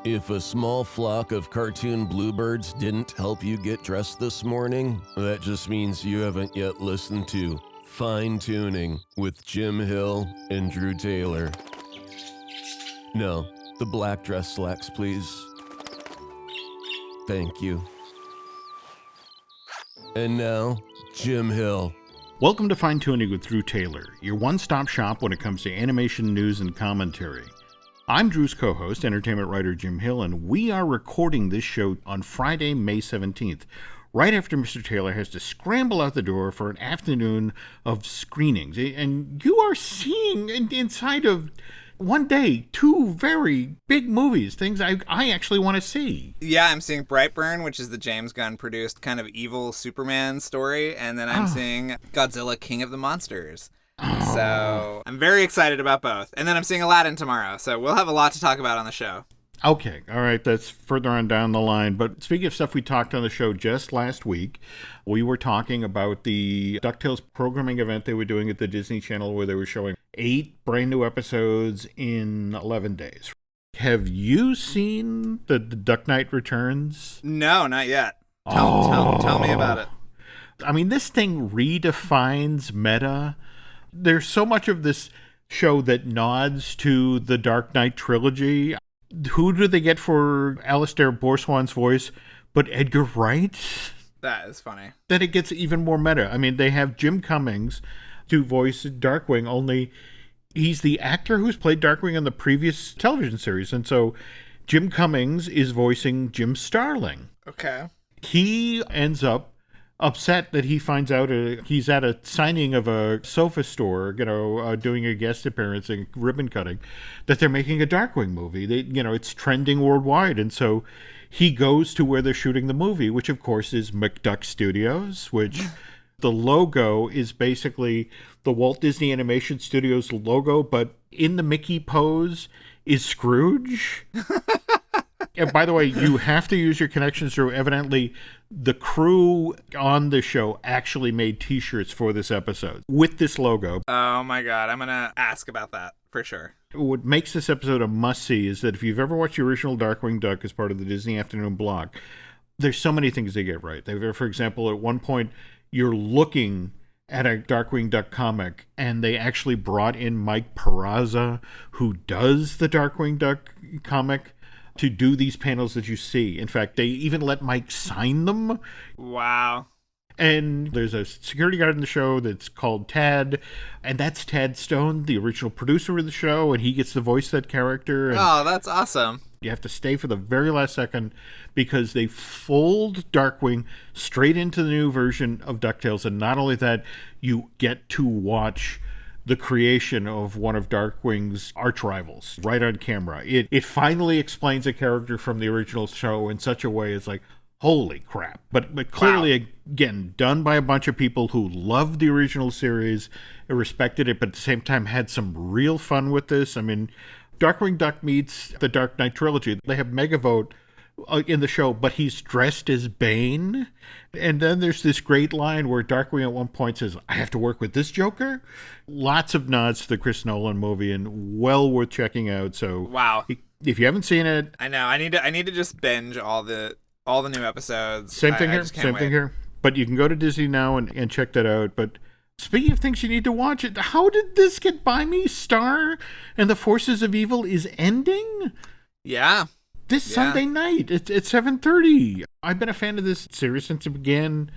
If a small flock of cartoon bluebirds didn't help you get dressed this morning, that just means you haven't yet listened to Fine Tuning with Jim Hill and Drew Taylor. No, the black dress slacks, please. Thank you. And now, Jim Hill. Welcome to Fine Tuning with Drew Taylor, your one-stop shop when it comes to animation news and commentary. I'm Drew's co-host, entertainment writer Jim Hill, and we are recording this show on Friday, May 17th, right after Mr. Taylor has to scramble out the door for an afternoon of screenings. And you are seeing inside of one day two very big movies, things I actually want to see. Yeah, I'm seeing Brightburn, which is the James Gunn-produced kind of evil Superman story, and then I'm seeing Godzilla King of the Monsters. So I'm very excited about both. And then I'm seeing Aladdin tomorrow, so we'll have a lot to talk about on the show. Okay, all right, that's further on down the line. But speaking of stuff we talked on the show just last week, we were talking about the DuckTales programming event they were doing at the Disney Channel where they were showing 8 brand new episodes in 11 days. Have you seen the Duck Knight Returns? No, not yet. Tell me about it. I mean, this thing redefines meta. There's so much of this show that nods to the Dark Knight trilogy. Who do they get for Alistair Borswan's voice but Edgar Wright? That is funny. That it gets even more meta. I mean, they have Jim Cummings to voice Darkwing, only he's the actor who's played Darkwing in the previous television series. And so Jim Cummings is voicing Jim Starling. Okay. He ends up upset that he finds out he's at a signing of a sofa store, doing a guest appearance and ribbon cutting, that they're making a Darkwing movie. It's trending worldwide. And so he goes to where they're shooting the movie, which of course is McDuck Studios, which the logo is basically the Walt Disney Animation Studios logo, but in the Mickey pose is Scrooge. And by the way, you have to use your connections through. Evidently, the crew on the show actually made T-shirts for this episode with this logo. Oh my God, I'm going to ask about that for sure. What makes this episode a must-see is that if you've ever watched the original Darkwing Duck as part of the Disney Afternoon block, there's so many things they get right. For example, at one point, you're looking at a Darkwing Duck comic, and they actually brought in Mike Peraza, who does the Darkwing Duck comic, to do these panels that you see. In fact, they even let Mike sign them. Wow. And there's a security guard in the show that's called Tad, and that's Tad Stone, the original producer of the show, and he gets to voice that character. And oh, that's awesome. you have to stay for the very last second because they fold Darkwing straight into the new version of DuckTales. And not only that, you get to watch the creation of one of Darkwing's arch rivals right on camera. It finally explains a character from the original show in such a way it's like, holy crap. But clearly, wow. Again, done by a bunch of people who loved the original series, respected it, but at the same time had some real fun with this. I mean, Darkwing Duck meets the Dark Knight trilogy. They have Megavolt in the show, but he's dressed as Bane. And then there's this great line where Darkwing at one point says, I have to work with this Joker. Lots of nods to the Chris Nolan movie and well worth checking out. So wow. If you haven't seen it, I know. I need to just binge all the new episodes. Same thing here. But you can go to Disney now and check that out. But speaking of things you need to watch, how did this get by me? Star and the Forces of Evil is ending? Yeah. This Sunday night. It's 7:30. I've been a fan of this series since it began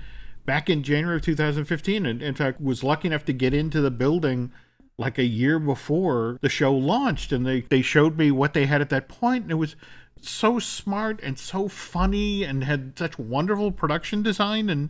back in January of 2015. And in fact, was lucky enough to get into the building like a year before the show launched. And they showed me what they had at that point. And it was so smart and so funny and had such wonderful production design. And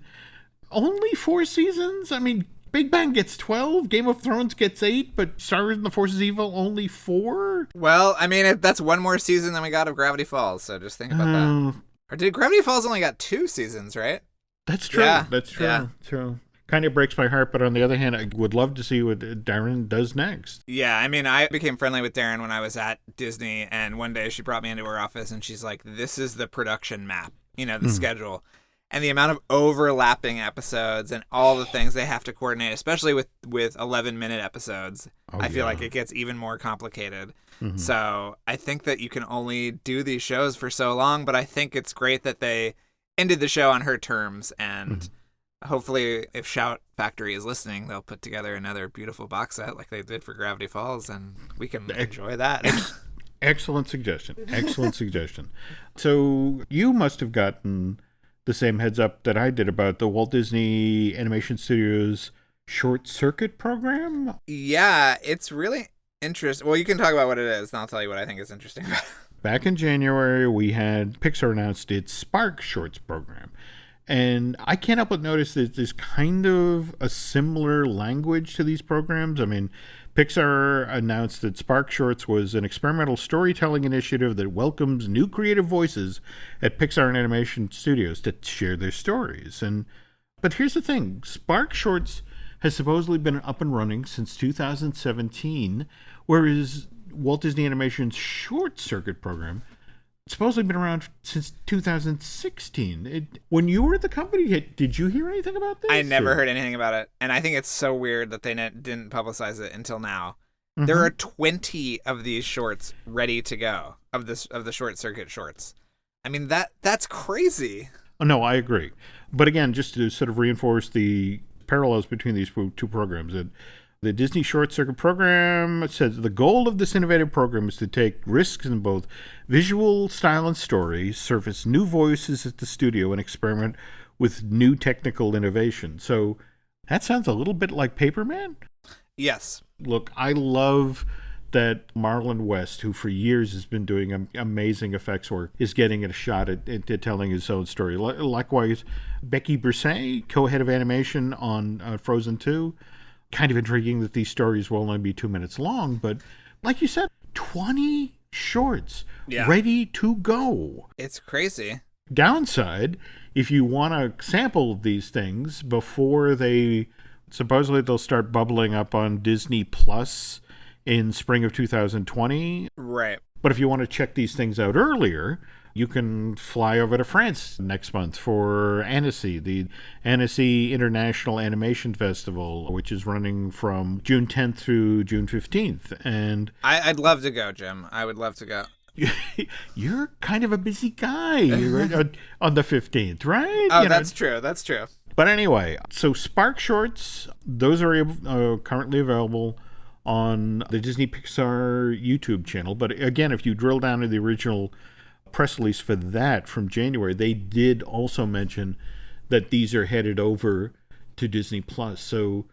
only 4 seasons? I mean, Big Bang gets 12, Game of Thrones gets 8, but Star Wars and the Forces of Evil only 4? Well, I mean, that's one more season than we got of Gravity Falls, so just think about that. Or did Gravity Falls only got 2 seasons, right? That's true. Yeah. That's true. Yeah. True. Kind of breaks my heart, but on the other hand, I would love to see what Darren does next. Yeah, I mean, I became friendly with Darren when I was at Disney, and one day she brought me into her office, and she's like, this is the production map, the schedule. and the amount of overlapping episodes and all the things they have to coordinate, especially with 11-minute episodes, I feel like it gets even more complicated. Mm-hmm. So I think that you can only do these shows for so long, but I think it's great that they ended the show on her terms, and hopefully if Shout Factory is listening, they'll put together another beautiful box set like they did for Gravity Falls, and we can enjoy that. Excellent suggestion. Excellent suggestion. So you must have gotten the same heads up that I did about the Walt Disney Animation Studios Short Circuit program. Yeah, it's really interesting. Well, you can talk about what it is, and I'll tell you what I think is interesting about it. Back in January, we had Pixar announced its Spark Shorts program. And I can't help but notice that there's kind of a similar language to these programs. I mean, Pixar announced that Spark Shorts was an experimental storytelling initiative that welcomes new creative voices at Pixar and Animation Studios to share their stories. But here's the thing. Spark Shorts has supposedly been up and running since 2017, whereas Walt Disney Animation's Short Circuit program supposedly been around since 2016. When you were at the company, did you hear anything about this? I never heard anything about it, and I think it's so weird that they didn't publicize it until now. Mm-hmm. There are 20 of these shorts ready to go of the Short Circuit shorts. I mean, that's crazy. Oh, no, I agree. But again, just to sort of reinforce the parallels between these two programs, the Disney Short Circuit program says the goal of this innovative program is to take risks in both visual style and story, surface new voices at the studio, and experiment with new technical innovation. So that sounds a little bit like Paperman. Yes. Look, I love that Marlon West, who for years has been doing amazing effects work, is getting a shot at telling his own story. Likewise, Becky Brisset, co-head of animation on Frozen 2, kind of intriguing that these stories will only be 2 minutes long, but like you said, 20 shorts ready to go. It's crazy. Downside, if you want to sample these things before supposedly they'll start bubbling up on Disney Plus in spring of 2020. Right. But if you want to check these things out earlier, you can fly over to France next month for Annecy, the Annecy International Animation Festival, which is running from June 10th through June 15th. And I'd love to go, Jim. I would love to go. You're kind of a busy guy on the 15th, right? Oh, that's true. That's true. But anyway, so Spark Shorts, those are currently available on the Disney Pixar YouTube channel. But again, if you drill down to the original press release for that from January, they did also mention that these are headed over to Disney Plus. So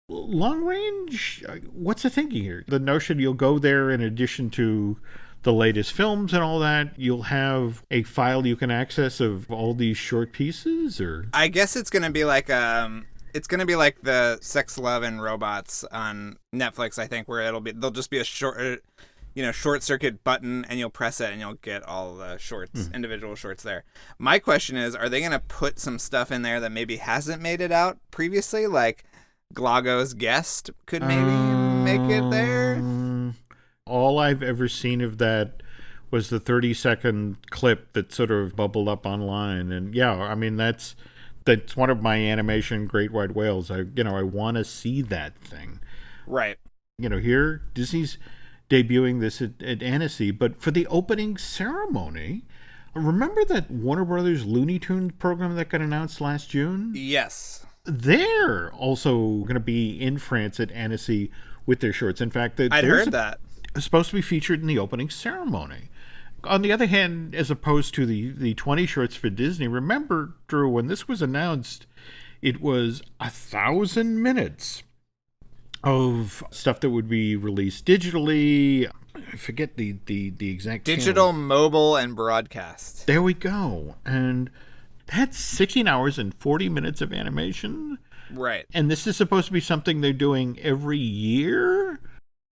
long range, what's the thinking here? The notion you'll go there in addition to the latest films and all that, you'll have a file you can access of all these short pieces, or I guess it's going to be like the Sex, Love, and Robots on Netflix, I think, where there'll just be a short circuit button, and you'll press it and you'll get all the shorts, individual shorts there. My question is, are they going to put some stuff in there that maybe hasn't made it out previously? Like Glago's Guest could maybe make it there? All I've ever seen of that was the 30-second clip that sort of bubbled up online. And yeah, I mean, that's one of my animation great white whales. I want to see that thing. Right. Here, Disney's debuting this at Annecy, but for the opening ceremony, remember that Warner Brothers Looney Tunes program that got announced last June? Yes. They're also going to be in France at Annecy with their shorts. In fact, I'd heard that. Supposed to be featured in the opening ceremony. On the other hand, as opposed to the 20 shorts for Disney, remember, Drew, when this was announced, it was 1,000 minutes of stuff that would be released digitally. I forget the exact digital, channel. Mobile, and broadcast. There we go. And that's 16 hours and 40 minutes of animation. Right. And this is supposed to be something they're doing every year.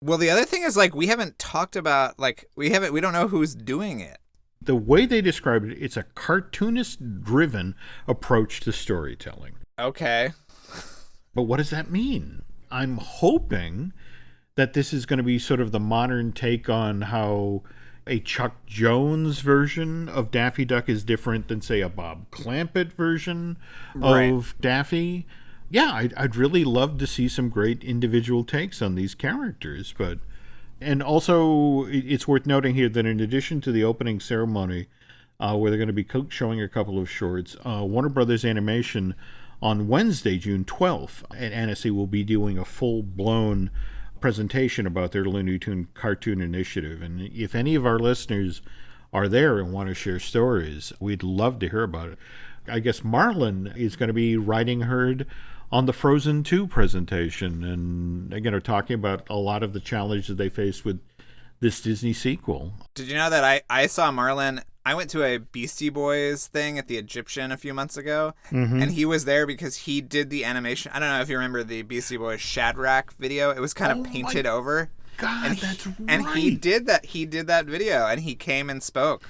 Well, the other thing is, we haven't talked about, we don't know who's doing it. The way they described it, it's a cartoonist-driven approach to storytelling. Okay. But what does that mean? I'm hoping that this is going to be sort of the modern take on how, A Chuck Jones version of Daffy Duck is different than, say, a Bob Clampett version of Daffy. Yeah, I'd really love to see some great individual takes on these characters. And also, it's worth noting here that in addition to the opening ceremony, where they're going to be showing a couple of shorts, Warner Brothers Animation on Wednesday, June 12th, at Annecy will be doing a full-blown presentation about their Looney Tune cartoon initiative. And if any of our listeners are there and want to share stories, we'd love to hear about it. I guess Marlon is going to be riding herd on the Frozen 2 presentation and, again, are talking about a lot of the challenges they faced with this Disney sequel. Did you know that I saw Marlon? I went to a Beastie Boys thing at the Egyptian a few months ago, and he was there because he did the animation. I don't know if you remember the Beastie Boys Shadrach video. It was kind of painted over. God, that's right. And he did that. He did that video, and he came and spoke.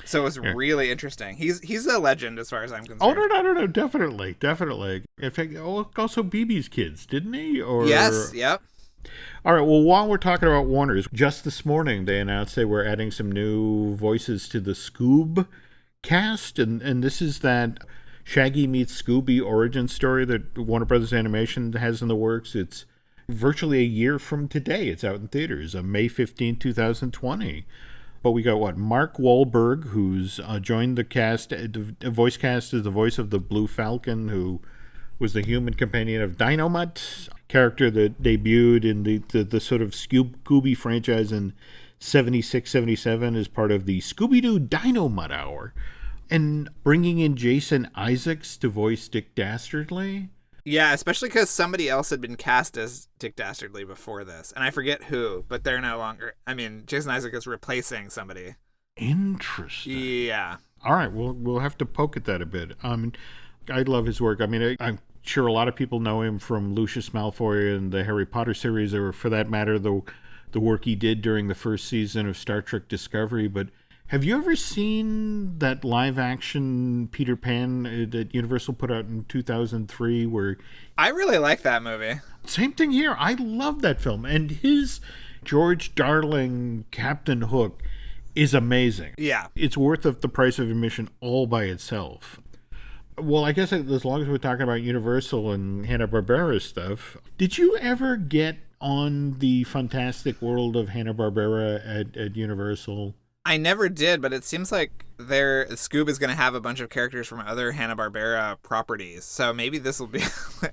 So it was really interesting. He's a legend as far as I'm concerned. Oh, no, definitely. In fact, also BB's Kids, didn't he? Yes, yep. All right, well, while we're talking about Warner's, just this morning they announced they were adding some new voices to the Scoob cast, and this is that Shaggy meets Scooby origin story that Warner Brothers Animation has in the works. It's virtually a year from today. It's out in theaters on May 15, 2020. But we got, Mark Wahlberg, who's joined the cast, the voice cast as the voice of the Blue Falcon, who was the human companion of Dynomutt, character that debuted in the sort of Scooby franchise in 76, 77 as part of the Scooby-Doo Dynomutt Hour. And bringing in Jason Isaacs to voice Dick Dastardly. Yeah, especially because somebody else had been cast as Dick Dastardly before this. And I forget who, but they're no longer. I mean, Jason Isaacs is replacing somebody. Interesting. Yeah. All right, we'll have to poke at that a bit. I love his work. I mean, I'm sure a lot of people know him from Lucius Malfoy and the Harry Potter series, or for that matter, the work he did during the first season of Star Trek Discovery. But have you ever seen that live-action Peter Pan that Universal put out in 2003? Where I really like that movie. Same thing here. I love that film. And his George Darling Captain Hook is amazing. Yeah. It's worth the price of admission all by itself. Well, I guess as long as we're talking about Universal and Hanna-Barbera stuff, did you ever get on the fantastic world of Hanna-Barbera at Universal? I never did, but it seems like Scoob is going to have a bunch of characters from other Hanna-Barbera properties. So maybe this will be,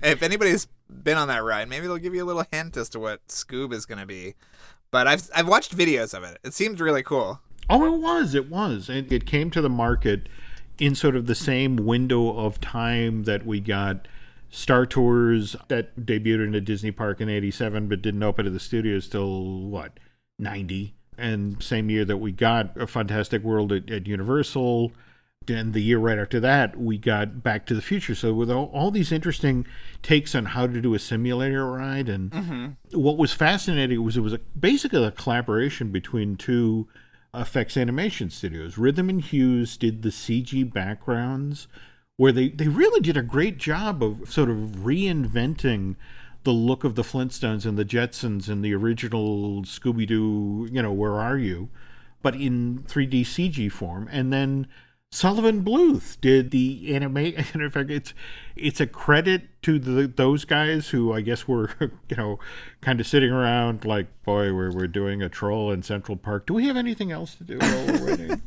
if anybody's been on that ride, maybe they'll give you a little hint as to what Scoob is going to be. But I've watched videos of it. It seems really cool. Oh, it was. And it came to the market in sort of the same window of time that we got Star Tours, that debuted in a Disney park in 87 but didn't open at the studios till 90, and same year that we got A Fantastic World at Universal. And the year right after that we got Back to the Future. So with all these interesting takes on how to do a simulator ride, and what was fascinating was it was basically a collaboration between two effects animation studios. Rhythm and Hughes did the CG backgrounds, where they really did a great job of sort of reinventing the look of the Flintstones and the Jetsons and the original Scooby-Doo, Where Are You? But in 3D CG form. And then Sullivan Bluth did the animation. In fact, it's a credit to those guys who I guess were, kind of sitting around like, boy, we're doing a troll in Central Park. Do we have anything else to do while we're waiting?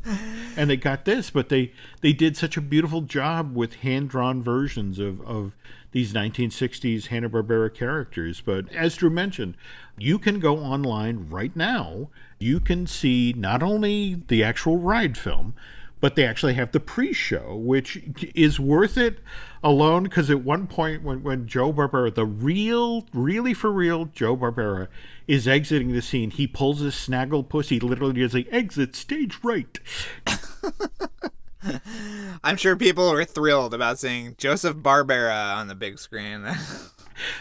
And they got this, but they did such a beautiful job with hand-drawn versions of these 1960s Hanna-Barbera characters. But as Drew mentioned, you can go online right now. You can see not only the actual ride film, but they actually have the pre-show, which is worth it alone, because at one point when Joe Barbera, the really for real Joe Barbera, is exiting the scene, he pulls his snagglepuss. He literally does the exit stage right. I'm sure people were thrilled about seeing Joseph Barbera on the big screen.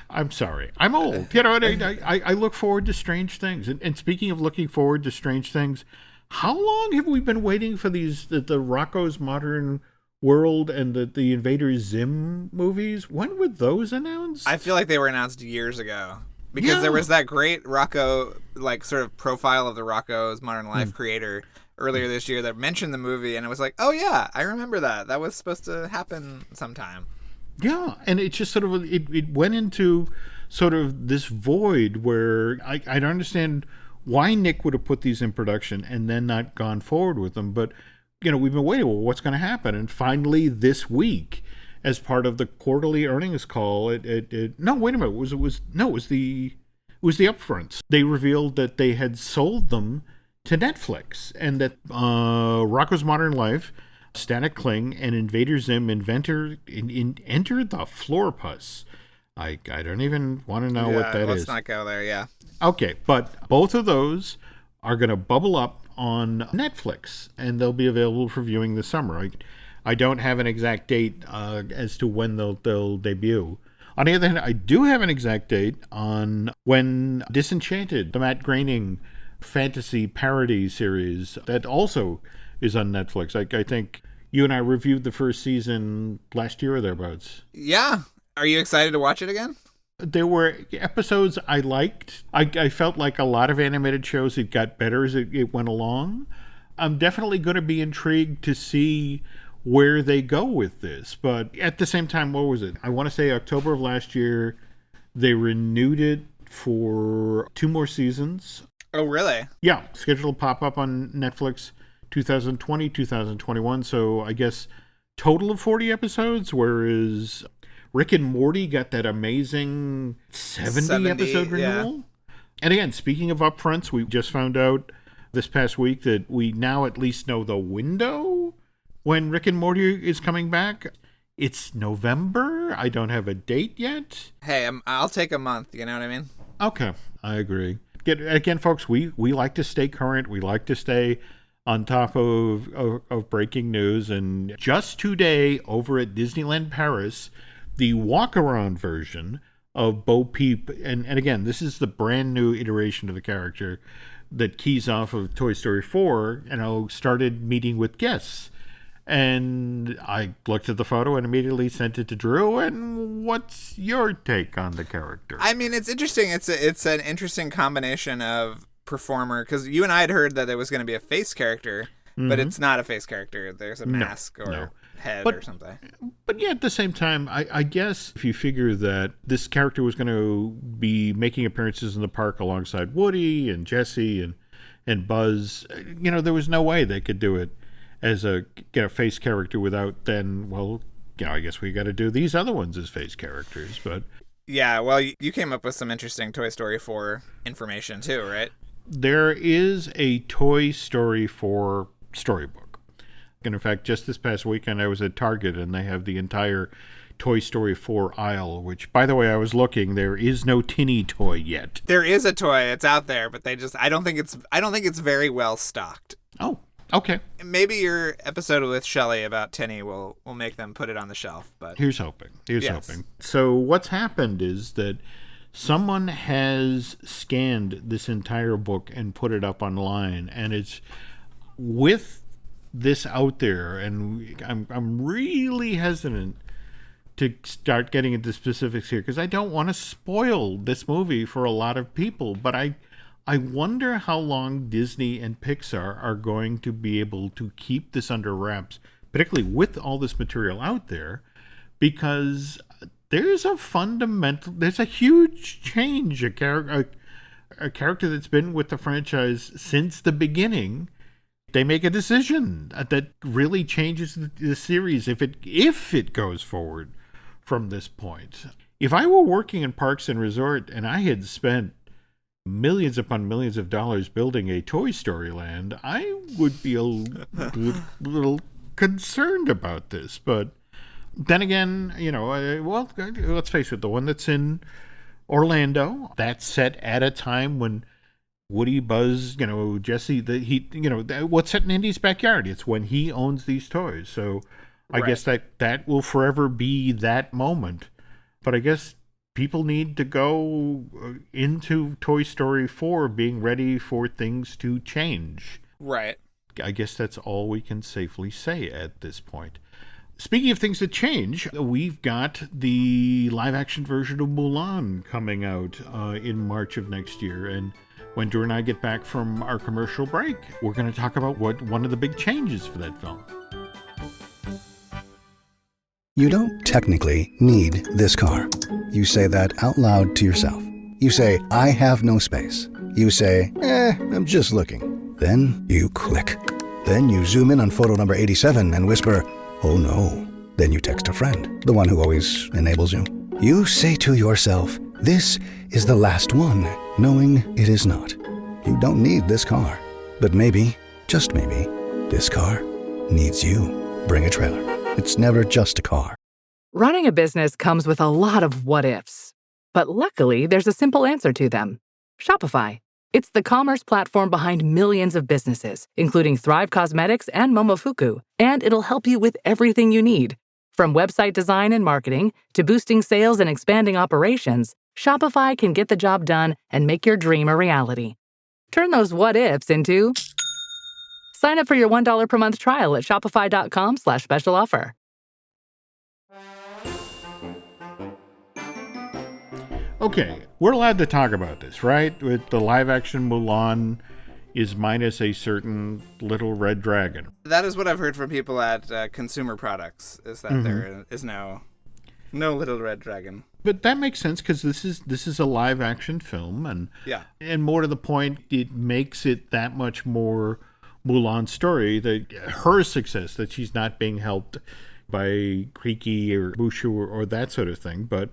I'm sorry. I'm old. I look forward to strange things. And speaking of looking forward to strange things, how long have we been waiting for the Rocko's Modern World and the Invader Zim movies? When were those announced? I feel like they were announced years ago. Because there was that great Rocco, like, sort of profile of the Rocco's Modern Life creator earlier this year that mentioned the movie, and it was like, oh yeah, I remember that. That was supposed to happen sometime. Yeah, and it just sort of, it went into sort of this void where I don't understand why Nick would have put these in production and then not gone forward with them. But, we've been waiting, well, what's going to happen? And finally this week, as part of the quarterly earnings call, no, wait a minute, it was the upfronts. They revealed that they had sold them to Netflix, and that Rocco's Modern Life, Static Cling, and Invader Zim entered the Floorpuss. I don't even want to know what that let's is. Let's not go there, yeah. Okay, but both of those are going to bubble up on Netflix, and they'll be available for viewing this summer. I don't have an exact date as to when they'll debut. On the other hand, I do have an exact date on when Disenchanted, the Matt Groening fantasy parody series, that also is on Netflix. I think you and I reviewed the first season last year or thereabouts. Yeah. Are you excited to watch it again? There were episodes I liked. I felt like a lot of animated shows, it got better as it went along. I'm definitely going to be intrigued to see where they go with this. But at the same time, what was it? I want to say October of last year, they renewed it for 2 more seasons. Oh, really? Yeah, scheduled to pop up on Netflix 2020, 2021. So I guess total of 40 episodes, whereas Rick and Morty got that amazing 70 episode renewal. Yeah. And again, speaking of upfronts, we just found out this past week that we now at least know the window when Rick and Morty is coming back. It's November. I don't have a date yet. Hey, I'll take a month. You know what I mean? Okay, I agree. Again, folks, we like to stay current. We like to stay on top of breaking news. And just today, over at Disneyland Paris, the walk-around version of Bo Peep, and again, this is the brand new iteration of the character that keys off of Toy Story 4, started meeting with guests. And I looked at the photo and immediately sent it to Drew. And what's your take on the character? I mean, it's interesting. It's an interesting combination of performer, because you and I had heard that there was going to be a face character, but it's not a face character. There's a mask or head or something. But yeah, at the same time, I guess if you figure that this character was going to be making appearances in the park alongside Woody and Jesse and Buzz, there was no way they could do it as a face character without then, I guess we got to do these other ones as face characters. But yeah, well, you came up with some interesting Toy Story 4 information too, right? There is a Toy Story 4 storybook. And in fact, just this past weekend, I was at Target and they have the entire Toy Story 4 aisle, which, by the way, I was looking, there is no Tinny toy yet. There is a toy, it's out there, but I don't think it's very well stocked. Oh, okay. Maybe your episode with Shelley about Tinny will make them put it on the shelf. But here's hoping. So what's happened is that someone has scanned this entire book and put it up online, and it's with this out there, and I'm really hesitant to start getting into specifics here because I don't want to spoil this movie for a lot of people, but I wonder how long Disney and Pixar are going to be able to keep this under wraps, particularly with all this material out there, because there's a huge change. A character that's been with the franchise since the beginning, they make a decision that really changes the series if it goes forward from this point. If I were working in Parks and Resort and I had spent millions upon millions of dollars building a Toy Story land, I would be a little concerned about this. But then again, let's face it, the one that's in Orlando, that's set at a time when Woody, Buzz, Jesse, what's set in Indy's backyard? It's when he owns these toys. So I guess that will forever be that moment. But I guess people need to go into Toy Story 4 being ready for things to change. Right. I guess that's all we can safely say at this point. Speaking of things that change, we've got the live-action version of Mulan coming out in March of next year. And when Drew and I get back from our commercial break, we're going to talk about what one of the big changes for that film. You don't technically need this car. You say that out loud to yourself. You say, I have no space. You say, I'm just looking. Then you click. Then you zoom in on photo number 87 and whisper, oh no. Then you text a friend, the one who always enables you. You say to yourself, this is the last one, knowing it is not. You don't need this car. But maybe, just maybe, this car needs you. Bring a trailer. It's never just a car. Running a business comes with a lot of what-ifs. But luckily, there's a simple answer to them. Shopify. It's the commerce platform behind millions of businesses, including Thrive Cosmetics and Momofuku. And it'll help you with everything you need. From website design and marketing to boosting sales and expanding operations, Shopify can get the job done and make your dream a reality. Turn those what-ifs into... Sign up for your $1 per month trial at shopify.com/special offer. Okay, we're allowed to talk about this, right? With the live-action Mulan is minus a certain little red dragon. That is what I've heard from people at Consumer Products, is that there is no little red dragon. But that makes sense because this is a live-action film, and more to the point, it makes it that much more Mulan's story, that her success, that she's not being helped by Kiki or Mushu or that sort of thing, but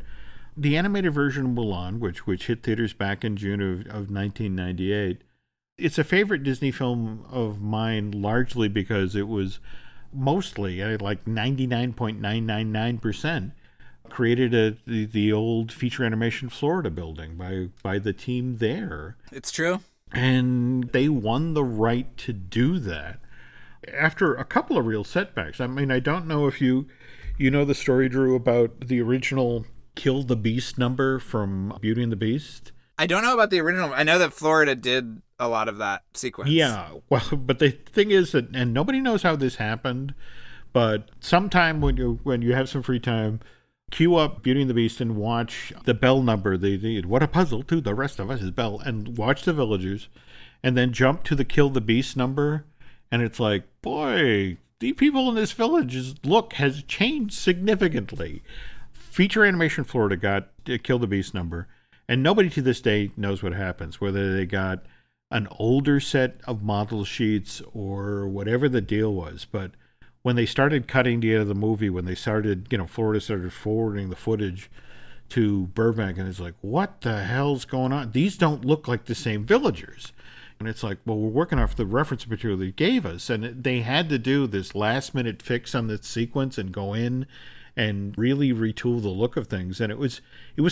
the animated version of Mulan, which hit theaters back in June of 1998, it's a favorite Disney film of mine largely because it was mostly, like 99.999%, created at the old Feature Animation Florida building by the team there. It's true. And they won the right to do that after a couple of real setbacks. I mean, I don't know if you know the story, Drew, about the original Kill the Beast number from Beauty and the Beast. I don't know about the original. I know that Florida did a lot of that sequence. Yeah, well, but the thing is that, and nobody knows how this happened, but sometime when you have some free time, cue up Beauty and the Beast and watch the Belle number. What a puzzle to the rest of us is Belle, and watch the villagers, and then jump to the Kill the Beast number, and it's like, boy, the people in this village's look has changed significantly. Feature Animation Florida got Kill the Beast number, and nobody to this day knows what happens, whether they got an older set of model sheets or whatever the deal was. But when they started cutting together the movie, when they started, Florida started forwarding the footage to Burbank, and it's like, what the hell's going on? These don't look like the same villagers. And it's like, well, we're working off the reference material they gave us, and they had to do this last-minute fix on the sequence and go in and really retool the look of things. And it was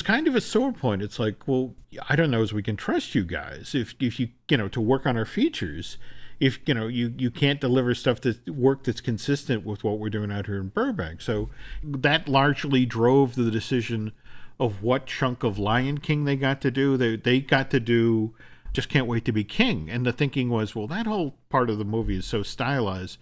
kind of a sore point. It's like, well, I don't know as we can trust you guys if you to work on our features, if you can't deliver stuff that's consistent with what we're doing out here in Burbank. So that largely drove the decision of what chunk of Lion King they got to do. They got to do Just Can't Wait to Be King. And the thinking was, well, that whole part of the movie is so stylized.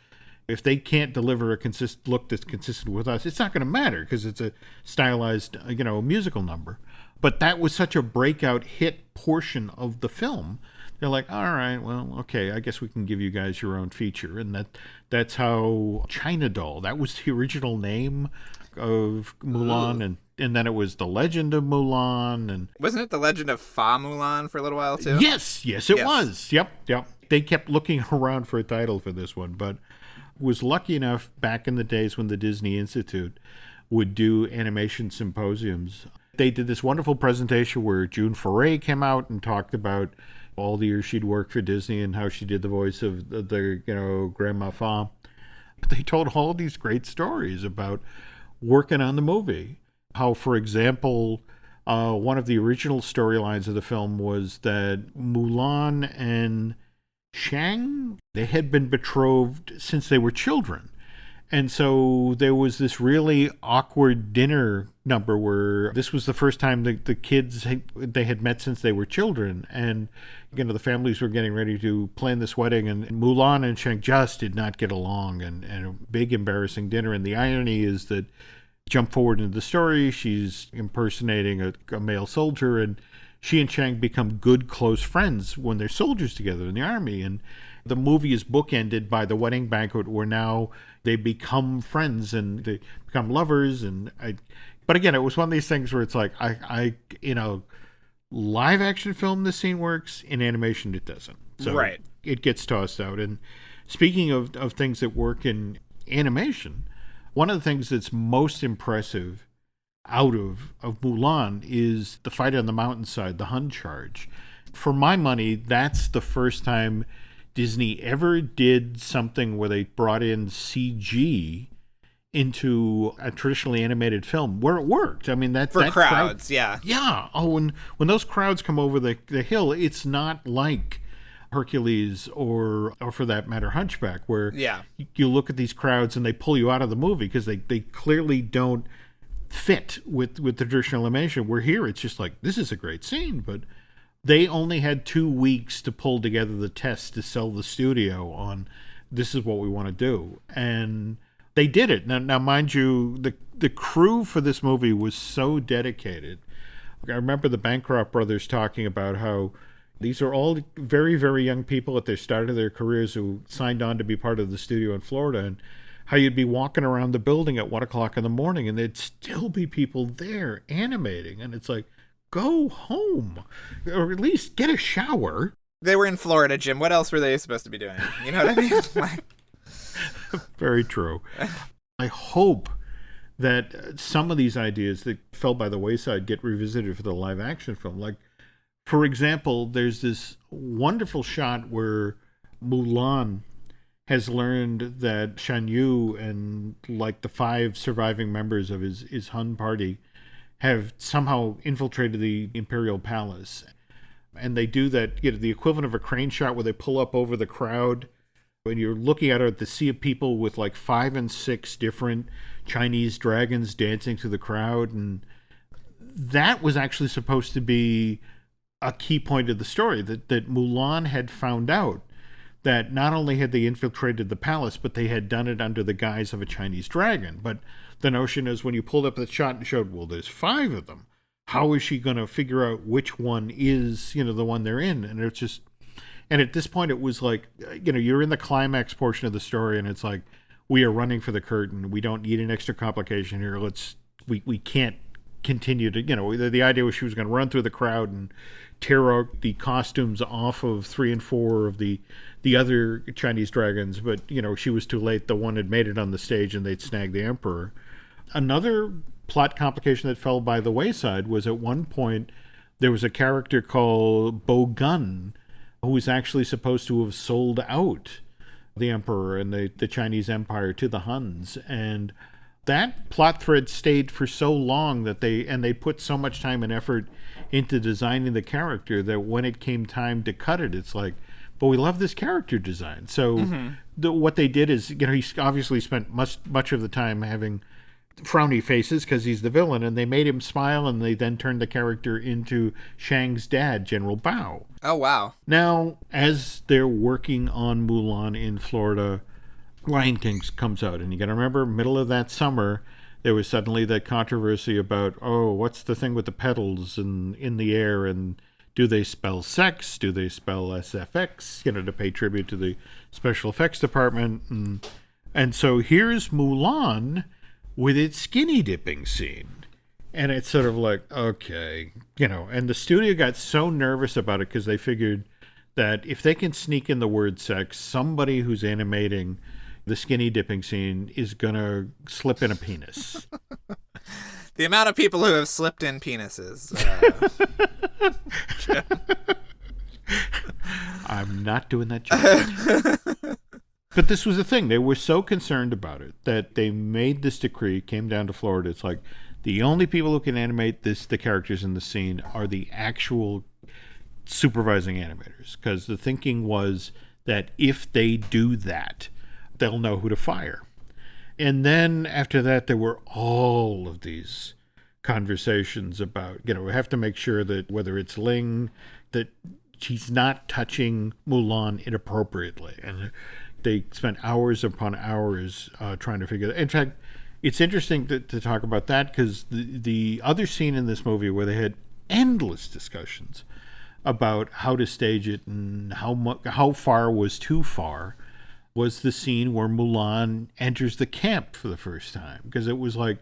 If they can't deliver a consistent look that's consistent with us, it's not going to matter because it's a stylized, musical number. But that was such a breakout hit portion of the film. They're like, all right, well, okay, I guess we can give you guys your own feature. And that's how China Doll, that was the original name of Mulan. And then it was The Legend of Mulan. And wasn't it The Legend of Fa Mulan for a little while, too? Yes, it was. Yep. They kept looking around for a title for this one, but was lucky enough back in the days when the Disney Institute would do animation symposiums. They did this wonderful presentation where June Foray came out and talked about all the years she'd worked for Disney and how she did the voice of the Grandma Fa. But they told all these great stories about working on the movie. How, for example, one of the original storylines of the film was that Mulan and Shang, they had been betrothed since they were children. And so there was this really awkward dinner number where this was the first time the kids, they had met since they were children. And, the families were getting ready to plan this wedding, and Mulan and Shang just did not get along, and a big embarrassing dinner. And the irony is that, jump forward into the story, she's impersonating a male soldier, and she and Shang become good, close friends when they're soldiers together in the army. And the movie is bookended by the wedding banquet where now they become friends and they become lovers. But again, it was one of these things where it's like, live action film, this scene works. In animation, it doesn't. So right. It gets tossed out. And speaking of things that work in animation, one of the things that's most impressive out of Mulan is the fight on the mountainside, the Hun charge. For my money, that's the first time Disney ever did something where they brought in CG into a traditionally animated film where it worked. I mean, that crowds, yeah. Yeah. Oh, when those crowds come over the hill, it's not like Hercules or for that matter Hunchback, where you look at these crowds and they pull you out of the movie because they clearly don't fit with the traditional animation. Where here it's just like, this is a great scene, but they only had 2 weeks to pull together the tests to sell the studio on, this is what we want to do. And they did it. Now mind you, the crew for this movie was so dedicated. I remember the Bancroft brothers talking about how these are all very, very young people at the start of their careers who signed on to be part of the studio in Florida, and how you'd be walking around the building at 1 o'clock in the morning and there'd still be people there animating. And it's like, go home, or at least get a shower. They were in Florida, Jim. What else were they supposed to be doing? You know what I mean? Very true. I hope that some of these ideas that fell by the wayside get revisited for the live action film. Like, for example, there's this wonderful shot where Mulan has learned that Shan Yu and like the 5 surviving members of his Hun party have somehow infiltrated the Imperial Palace. And they do that, the equivalent of a crane shot where they pull up over the crowd. When you're looking at the sea of people with like 5 and 6 different Chinese dragons dancing through the crowd. And that was actually supposed to be a key point of the story, that Mulan had found out that not only had they infiltrated the palace, but they had done it under the guise of a Chinese dragon. But the notion is, when you pulled up the shot and showed, well, there's 5 of them, how is she going to figure out which one is, the one they're in? And it's just, and at this point it was like, you're in the climax portion of the story and it's like, we are running for the curtain. We don't need an extra complication here. We can't continue to, the idea was she was going to run through the crowd and tear out the costumes off of 3 and 4 of the other Chinese dragons, but she was too late. The one had made it on the stage and they'd snagged the emperor. Another plot complication that fell by the wayside was, at one point there was a character called Bo Gun who was actually supposed to have sold out the emperor and the Chinese empire to the Huns, and that plot thread stayed for so long that they put so much time and effort into designing the character that when it came time to cut it, it's like, but we love this character design. So what they did is, he obviously spent much of the time having frowny faces because he's the villain, and they made him smile, and they then turned the character into Shang's dad, General Bao. Oh, wow. Now, as they're working on Mulan in Florida, Lion King comes out, and you got to remember, middle of that summer, there was suddenly that controversy about, what's the thing with the petals and in the air, and do they spell sex? Do they spell SFX? To pay tribute to the special effects department. And so here's Mulan with its skinny dipping scene. And it's sort of like, okay, and the studio got so nervous about it because they figured that if they can sneak in the word sex, somebody who's animating the skinny dipping scene is going to slip in a penis. The amount of people who have slipped in penises. I'm not doing that joke. But this was the thing. They were so concerned about it that they made this decree, came down to Florida. It's like, the only people who can animate the characters in the scene are the actual supervising animators. Because the thinking was that if they do that, they'll know who to fire. And then after that, there were all of these conversations about, we have to make sure that whether it's Ling, that she's not touching Mulan inappropriately. And they spent hours upon hours trying to figure that. In fact, it's interesting to talk about that because the other scene in this movie where they had endless discussions about how to stage it and how far was too far was the scene where Mulan enters the camp for the first time. Because it was like,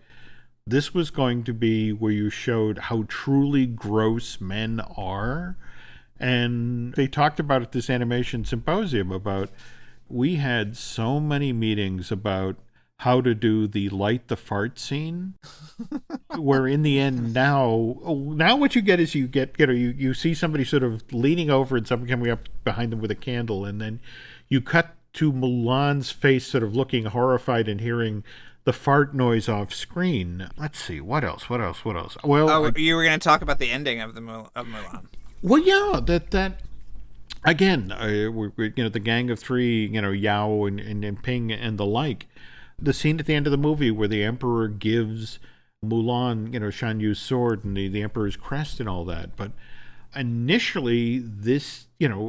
this was going to be where you showed how truly gross men are. And they talked about at this animation symposium about, we had so many meetings about how to do the light the fart scene, where in the end now what you get is you see somebody sort of leaning over and someone coming up behind them with a candle, and then you cut to Mulan's face sort of looking horrified and hearing the fart noise off screen. Let's see, what else? Well, you were going to talk about the ending of Mulan. Well, yeah, that again, the Gang of Three, Yao and Ping and the like. The scene at the end of the movie where the Emperor gives Mulan, Shan Yu's sword and the Emperor's crest and all that. But initially, this,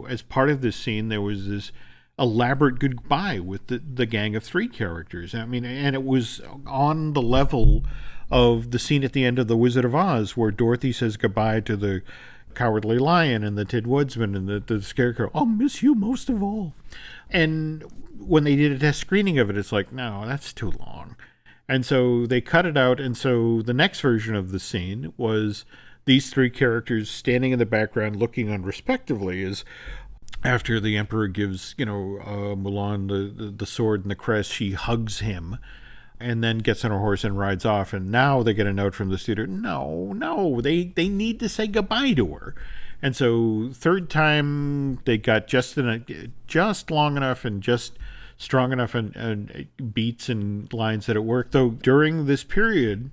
as part of this scene, there was this elaborate goodbye with the Gang of Three characters. I mean, and it was on the level of the scene at the end of The Wizard of Oz where Dorothy says goodbye to the Cowardly Lion and the Tin Woodsman and the Scarecrow. I'll miss you most of all. And when they did a test screening of it, it's like, no, that's too long. And so they cut it out. And so the next version of the scene was these three characters standing in the background looking on respectively as after the Emperor gives, Mulan the sword and the crest, she hugs him and then gets on a horse and rides off. And now they get a note from the studio. No, they need to say goodbye to her. And so third time they got just long enough and just strong enough and beats and lines that it worked. Though during this period,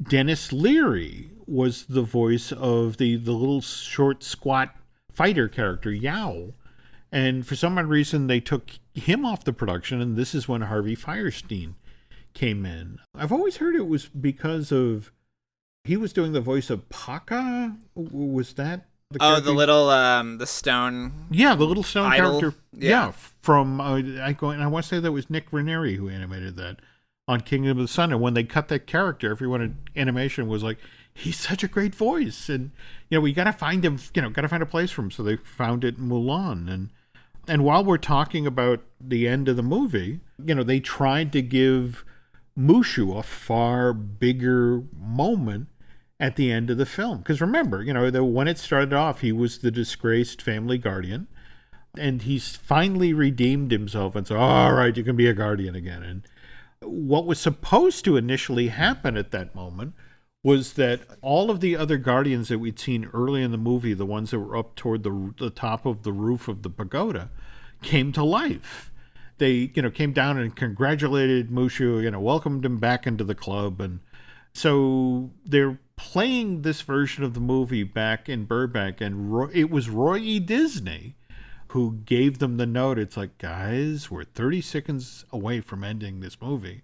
Dennis Leary was the voice of the little short squat fighter character Yao. And for some odd reason they took him off the production, and this is when Harvey Fierstein came in. I've always heard it was because of he was doing the voice of Paka. Was that the little the stone? Yeah, the little stone idol. character. Yeah, from I want to say that was Nick Ranieri who animated that on Kingdom of the Sun. And when they cut that character, everyone in animation was like, he's such a great voice, and we got to find him. Got to find a place for him. So they found it in Mulan. And while we're talking about the end of the movie, they tried to give Mushu a far bigger moment at the end of the film. Because remember, when it started off, he was the disgraced family guardian, and he's finally redeemed himself and said, all right, you can be a guardian again. And what was supposed to initially happen at that moment was that all of the other guardians that we'd seen early in the movie, the ones that were up toward the top of the roof of the pagoda, came to life. They, came down and congratulated Mushu, welcomed him back into the club. And so they're playing this version of the movie back in Burbank, and it was Roy E. Disney who gave them the note. It's like, guys, we're 30 seconds away from ending this movie,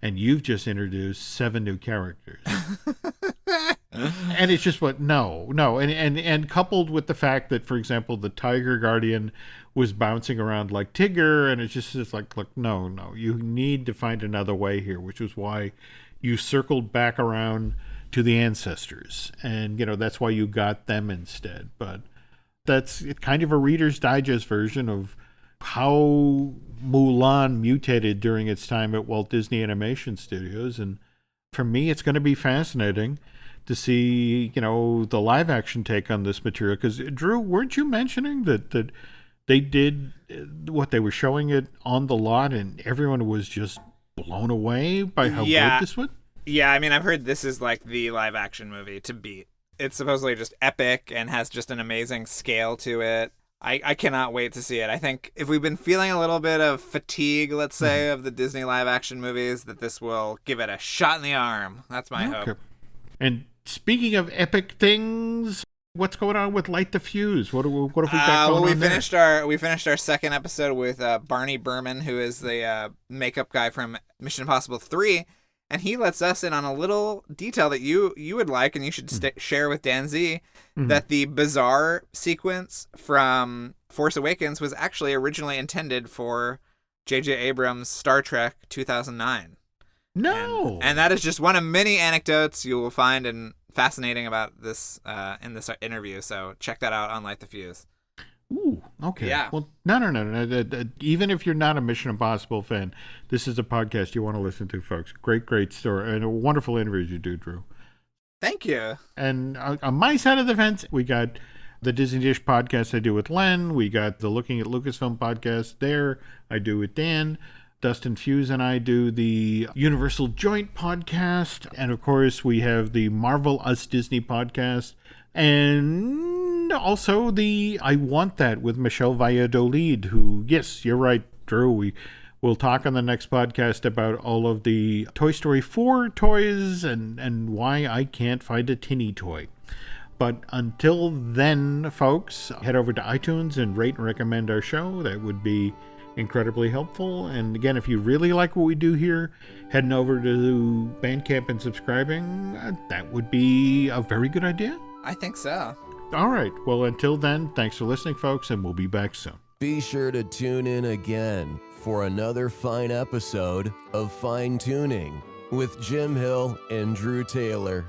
and you've just introduced 7 new characters. And it's just no. And coupled with the fact that, for example, the Tiger Guardian was bouncing around like Tigger, and it's like, look, no, you need to find another way here, which is why you circled back around to the ancestors. And, that's why you got them instead. But that's kind of a Reader's Digest version of how Mulan mutated during its time at Walt Disney Animation Studios. And for me, it's going to be fascinating to see, the live action take on this material. Because, Drew, weren't you mentioning that they did what they were showing it on the lot and everyone was just blown away by how good this was? Yeah, I mean, I've heard this is like the live action movie to beat. It's supposedly just epic and has just an amazing scale to it. I cannot wait to see it. I think if we've been feeling a little bit of fatigue, let's say, of the Disney live action movies, that this will give it a shot in the arm. That's my hope. And speaking of epic things, What's going on with Light the Fuse? What have we got going well, on there? We finished our second episode with Barney Berman, who is the makeup guy from Mission Impossible 3, and he lets us in on a little detail that you would like, and you should share with Dan Z, that the bizarre sequence from Force Awakens was actually originally intended for J.J. Abrams' Star Trek 2009. No! And that is just one of many anecdotes you will find and fascinating about this in this interview. So check that out on Light the Fuse. Ooh, okay. Yeah. Well, no. Even if you're not a Mission Impossible fan, this is a podcast you want to listen to, folks. Great story. And a wonderful interview you do, Drew. Thank you. And on my side of the fence, we got the Disney Dish podcast I do with Len. We got the Looking at Lucasfilm podcast there I do with Dan. Dustin Fuse and I do the Universal Joint podcast. And of course, we have the Marvel Us Disney podcast. And also the I Want That with Michelle Valladolid, who, yes, you're right, Drew. We'll talk on the next podcast about all of the Toy Story 4 toys and why I can't find a tinny toy. But until then, folks, head over to iTunes and rate and recommend our show. That would be incredibly helpful. And again, if you really like what we do here, heading over to Bandcamp and subscribing, that would be a very good idea. I think so. All right. Well, until then, thanks for listening, folks, and we'll be back soon. Be sure to tune in again for another fine episode of Fine Tuning with Jim Hill and Drew Taylor.